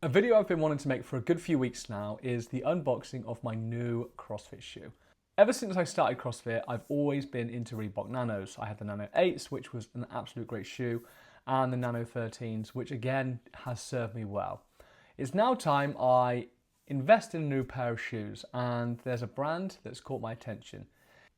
A video I've been wanting to make for a good few weeks now is the unboxing of my new CrossFit shoe. Ever since I started CrossFit, I've always been into Reebok Nanos. I had the Nano 8s, which was an absolute great shoe, and the Nano 13s, which again has served me well. It's now time I invest in a new pair of shoes, and there's a brand that's caught my attention.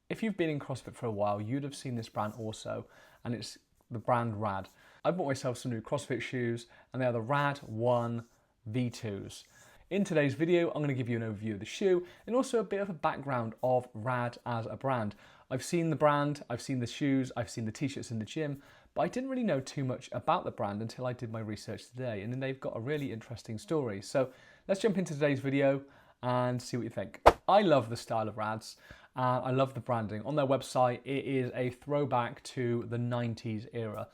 If you've been in CrossFit for a while, you'd have seen this brand also, and it's the brand RAD. I bought myself some new CrossFit shoes, and they are the RAD ONE V2s. In today's video, I'm going to give you an overview of the shoe and also a bit of a background of RAD as a brand. I've seen the brand, I've seen the shoes, I've seen the t-shirts in the gym, but I didn't really know too much about the brand until I did my research today, and then they've got a really interesting story. So let's jump into today's video and see what you think. I love the style of RADs. I love the branding. On their website, it is a throwback to the 90s era.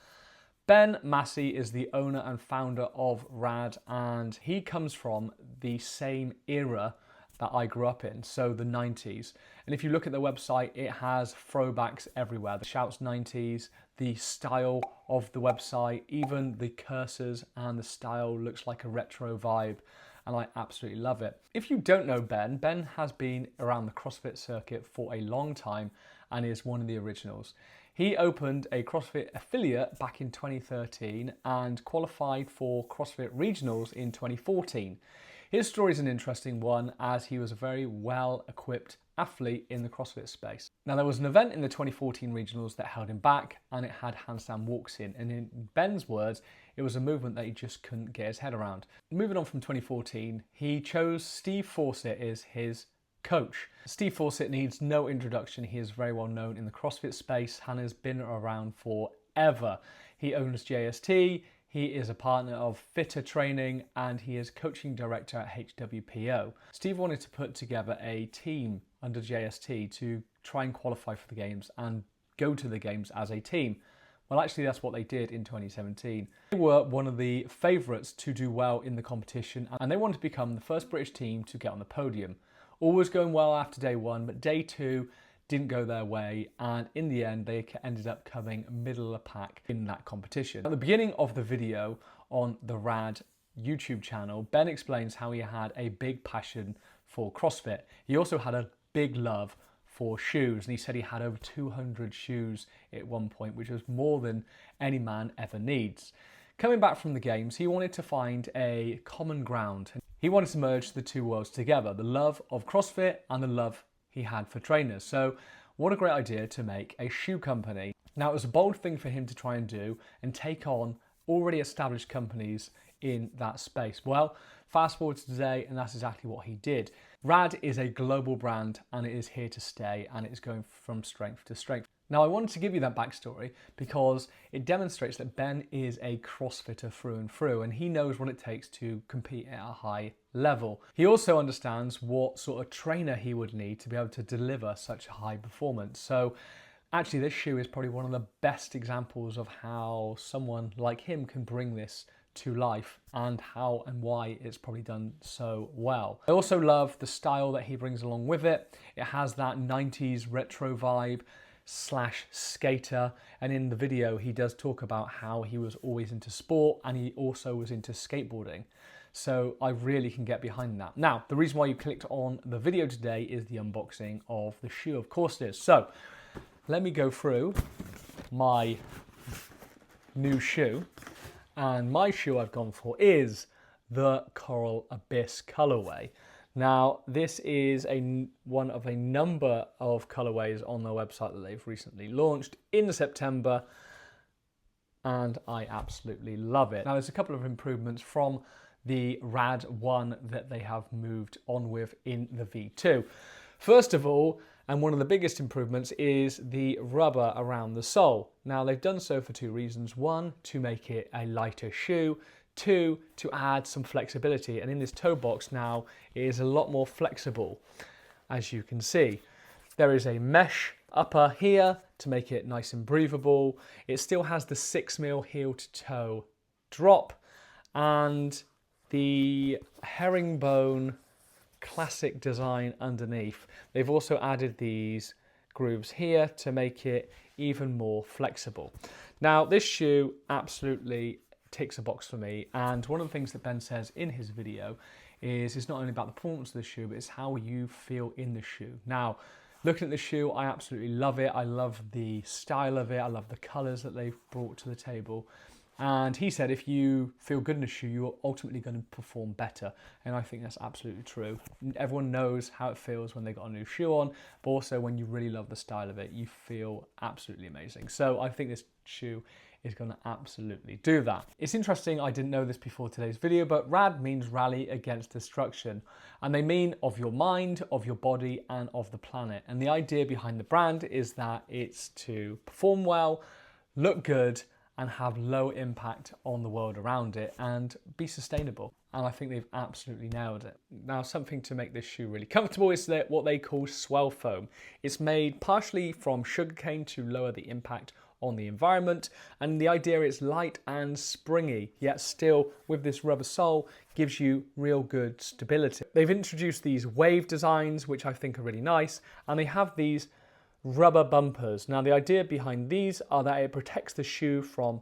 Ben Massey is the owner and founder of RAD, and he comes from the same era that I grew up in, so the 90s. And if you look at their website, it has throwbacks everywhere. The shouts 90s, the style of the website, even the cursors and the style looks like a retro vibe, and I absolutely love it. If you don't know Ben, Ben has been around the CrossFit circuit for a long time and is one of the originals. He opened a CrossFit affiliate back in 2013 and qualified for CrossFit Regionals in 2014. His story is an interesting one, as he was a very well-equipped athlete in the CrossFit space. Now, there was an event in the 2014 Regionals that held him back, and it had handstand walks in, and in Ben's words, it was a movement that he just couldn't get his head around. Moving on from 2014, he chose Steve Fawcett as his coach. Steve Fawcett needs no introduction. He is very well known in the CrossFit space and has been around forever. He owns JST, he is a partner of Fitter Training, and he is coaching director at HWPO. Steve wanted to put together a team under JST to try and qualify for the games and go to the games as a team. Well, actually, that's what they did in 2017. They were one of the favourites to do well in the competition, and they wanted to become the first British team to get on the podium. All was going well after day one, but day two didn't go their way, and in the end they ended up coming middle of the pack in that competition. At the beginning of the video on the RAD YouTube channel, Ben explains how he had a big passion for CrossFit. He also had a big love for shoes, and he said he had over 200 shoes at one point, which was more than any man ever needs. Coming back from the games, he wanted to find a common ground. He wanted to merge the two worlds together, the love of CrossFit and the love he had for trainers. So what a great idea to make a shoe company. Now, it was a bold thing for him to try and do and take on already established companies in that space. Well, fast forward to today, and that's exactly what he did. RAD is a global brand, and it is here to stay, and it is going from strength to strength. Now, I wanted to give you that backstory because it demonstrates that Ben is a CrossFitter through and through, and he knows what it takes to compete at a high level. He also understands what sort of trainer he would need to be able to deliver such a high performance. So actually, this shoe is probably one of the best examples of how someone like him can bring this to life, and how and why it's probably done so well. I also love the style that he brings along with it. It has that 90s retro vibe / skater, and in the video he does talk about how he was always into sport and he also was into skateboarding. So I really can get behind that. Now, the reason why you clicked on the video today is the unboxing of the shoe, of course it is. So let me go through my new shoe, and my shoe I've gone for is the Coral Abyss colorway. Now, this is one of a number of colorways on their website that they've recently launched in September, and I absolutely love it. Now, there's a couple of improvements from the RAD ONE that they have moved on with in the V2. First of all, and one of the biggest improvements, is the rubber around the sole. Now, they've done so for two reasons. One, to make it a lighter shoe. Two, to add some flexibility, and in this toe box now it is a lot more flexible, as you can see. There is a mesh upper here to make it nice and breathable. It still has the 6mm heel to toe drop, and the herringbone classic design underneath. They've also added these grooves here to make it even more flexible. Now, this shoe absolutely ticks a box for me. And one of the things that Ben says in his video is it's not only about the performance of the shoe, but it's how you feel in the shoe. Now, looking at the shoe, I absolutely love it. I love the style of it. I love the colours that they've brought to the table. And he said if you feel good in a shoe, you're ultimately going to perform better. And I think that's absolutely true. Everyone knows how it feels when they got a new shoe on, but also when you really love the style of it, you feel absolutely amazing. So I think this shoe is going to absolutely do that. It's interesting, I didn't know this before today's video, but RAD means rally against destruction. And they mean of your mind, of your body, and of the planet. And the idea behind the brand is that it's to perform well, look good, and have low impact on the world around it and be sustainable. And I think they've absolutely nailed it. Now, something to make this shoe really comfortable is that what they call SwellFoam. It's made partially from sugarcane to lower the impact on the environment, and the idea is light and springy, yet still with this rubber sole gives you real good stability. They've introduced these wave designs, which I think are really nice, and they have these rubber bumpers. Now, the idea behind these are that it protects the shoe from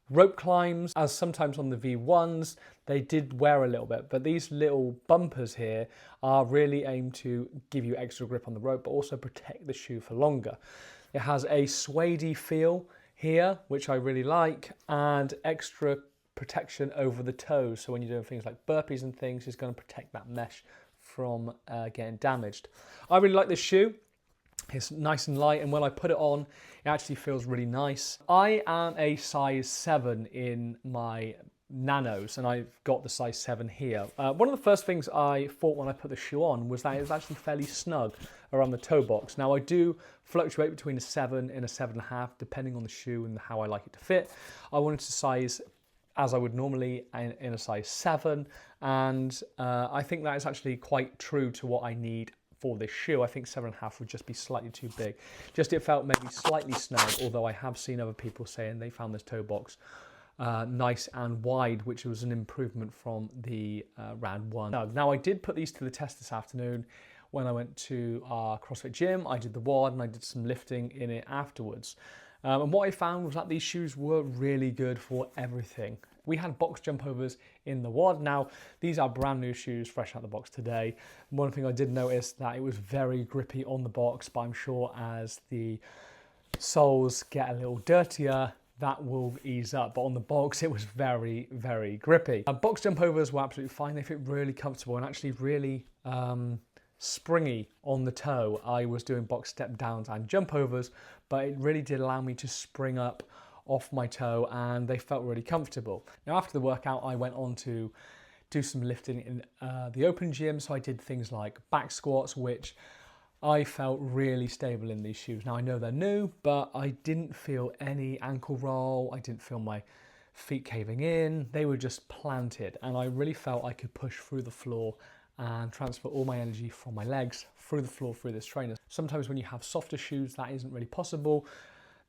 rope climbs, as sometimes on the V1s they did wear a little bit, but these little bumpers here are really aimed to give you extra grip on the rope, but also protect the shoe for longer. It has a suede feel here, which I really like, and extra protection over the toes. So when you're doing things like burpees and things, it's going to protect that mesh from getting damaged. I really like this shoe. It's nice and light, and when I put it on, it actually feels really nice. I am a size 7 in my nanos, and I've got the size 7 here. One of the first things I thought when I put the shoe on was that it was actually fairly snug around the toe box. Now, I do fluctuate between a 7 and a 7.5, depending on the shoe and how I like it to fit. I wanted to size as I would normally in a size 7, and I think that is actually quite true to what I need for this shoe. I think 7.5 would just be slightly too big. Just it felt maybe slightly snug, although I have seen other people saying they found this toe box nice and wide, which was an improvement from the RAD ONE. Now I did put these to the test this afternoon when I went to our CrossFit gym. I did the WOD and I did some lifting in it afterwards. And what I found was that these shoes were really good for everything. We had box jump overs in the WOD. Now, these are brand new shoes, fresh out of the box today. One thing I did notice that it was very grippy on the box, but I'm sure as the soles get a little dirtier, that will ease up. But on the box, it was very, very grippy. Box jump overs were absolutely fine. They fit really comfortable and actually really springy on the toe. I was doing box step downs and jump overs, but it really did allow me to spring up off my toe, and they felt really comfortable. Now, after the workout, I went on to do some lifting in the open gym. So I did things like back squats, which I felt really stable in these shoes. Now, I know they're new, but I didn't feel any ankle roll. I didn't feel my feet caving in. They were just planted, and I really felt I could push through the floor and transfer all my energy from my legs through the floor through this trainer. Sometimes when you have softer shoes, that isn't really possible.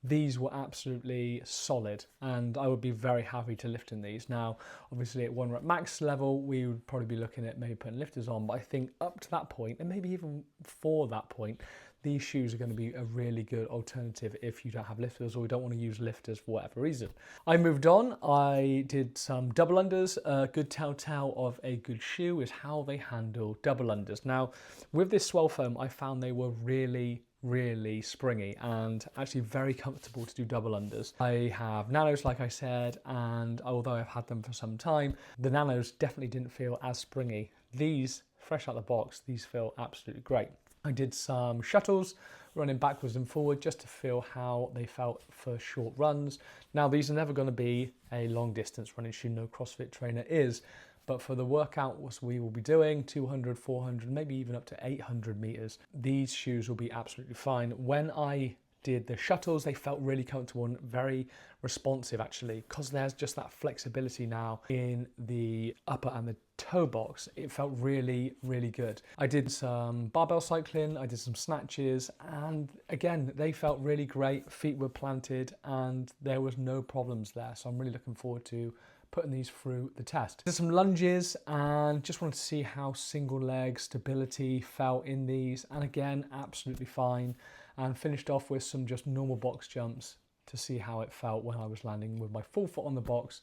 These were absolutely solid, and I would be very happy to lift in these. Now, obviously at 1 rep max level, we would probably be looking at maybe putting lifters on, but I think up to that point, and maybe even for that point, these shoes are going to be a really good alternative if you don't have lifters or you don't want to use lifters for whatever reason. I moved on. I did some double unders. A good telltale of a good shoe is how they handle double unders. Now, with this SwellFoam, I found they were really springy and actually very comfortable to do double unders. I have nanos, like I said, and although I've had them for some time, the nanos definitely didn't feel as springy. These, fresh out the box, these feel absolutely great. I did some shuttles, running backwards and forward, just to feel how they felt for short runs. Now, these are never going to be a long distance running shoe, no CrossFit trainer is, but for the workouts we will be doing, 200, 400, maybe even up to 800 meters, these shoes will be absolutely fine. When I did the shuttles, they felt really comfortable and very responsive actually, because there's just that flexibility now in the upper and the toe box. It felt really good. I did some barbell cycling, I did some snatches, and again, they felt really great. Feet were planted and there was no problems there. So I'm really looking forward to putting these through the test. Did some lunges and just wanted to see how single leg stability felt in these, and again, absolutely fine. And finished off with some just normal box jumps to see how it felt when I was landing with my full foot on the box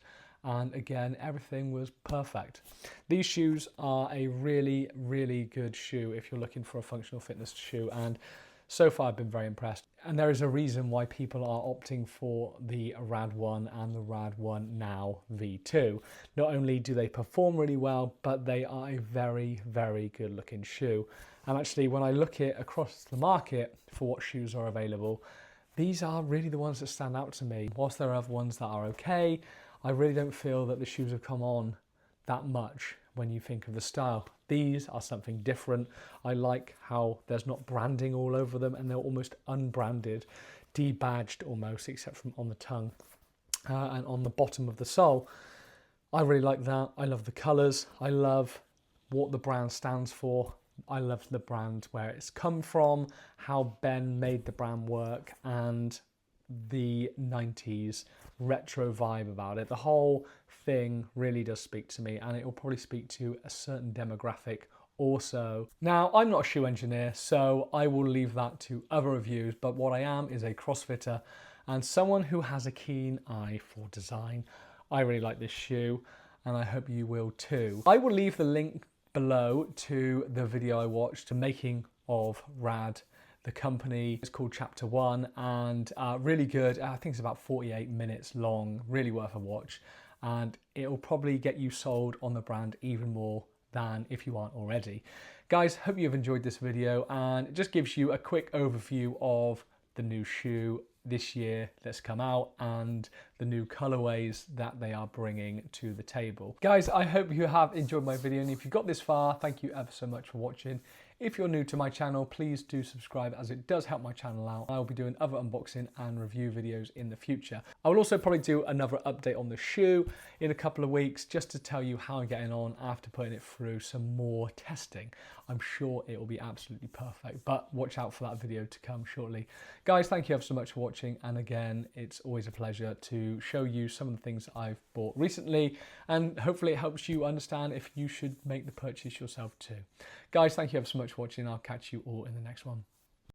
and again, everything was perfect. These shoes are a really, really good shoe if you're looking for a functional fitness shoe, and so far I've been very impressed. And there is a reason why people are opting for the RAD ONE and the RAD ONE Now V2. Not only do they perform really well, but they are a very, very good looking shoe. And actually, when I look at across the market for what shoes are available, these are really the ones that stand out to me. Whilst there are other ones that are okay, I really don't feel that the shoes have come on that much when you think of the style. These are something different. I like how there's not branding all over them, and they're almost unbranded, debadged almost, except from on the tongue and on the bottom of the sole. I really like that. I love the colours. I love what the brand stands for. I love the brand, where it's come from, how Ben made the brand work, and the 90s retro vibe about it. The whole thing really does speak to me, and it will probably speak to a certain demographic also. Now, I'm not a shoe engineer, so I will leave that to other reviews, but what I am is a CrossFitter and someone who has a keen eye for design. I really like this shoe, and I hope you will too. I will leave the link below to the video I watched, the making of RAD. The company is called Chapter 1, and really good. I think it's about 48 minutes long, really worth a watch, and it'll probably get you sold on the brand even more than if you aren't already. Guys, hope you've enjoyed this video, and it just gives you a quick overview of the new shoe this year that's come out and the new colorways that they are bringing to the table. Guys, I hope you have enjoyed my video, and if you got this far, thank you ever so much for watching. If you're new to my channel, please do subscribe, as it does help my channel out. I will be doing other unboxing and review videos in the future. I will also probably do another update on the shoe in a couple of weeks, just to tell you how I'm getting on after putting it through some more testing. I'm sure it will be absolutely perfect, but watch out for that video to come shortly. Guys, thank you ever so much for watching, and again, it's always a pleasure to show you some of the things I've bought recently, and hopefully it helps you understand if you should make the purchase yourself too. Guys, thank you ever so much for watching. I'll catch you all in the next one.